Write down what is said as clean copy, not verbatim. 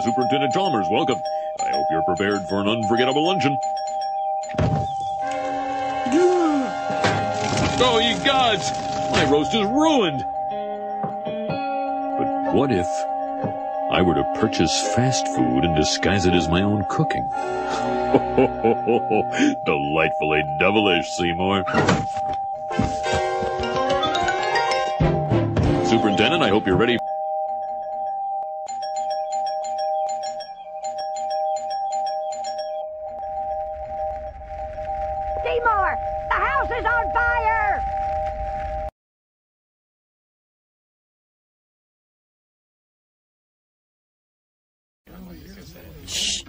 Superintendent Chalmers. Welcome. I hope you're prepared for an unforgettable luncheon. Oh, you gods! My roast is ruined! But what if I were to purchase fast food and disguise it as my own cooking? Delightfully devilish, Seymour. Superintendent, I hope you're ready. Seymour, the house is on fire! Shh.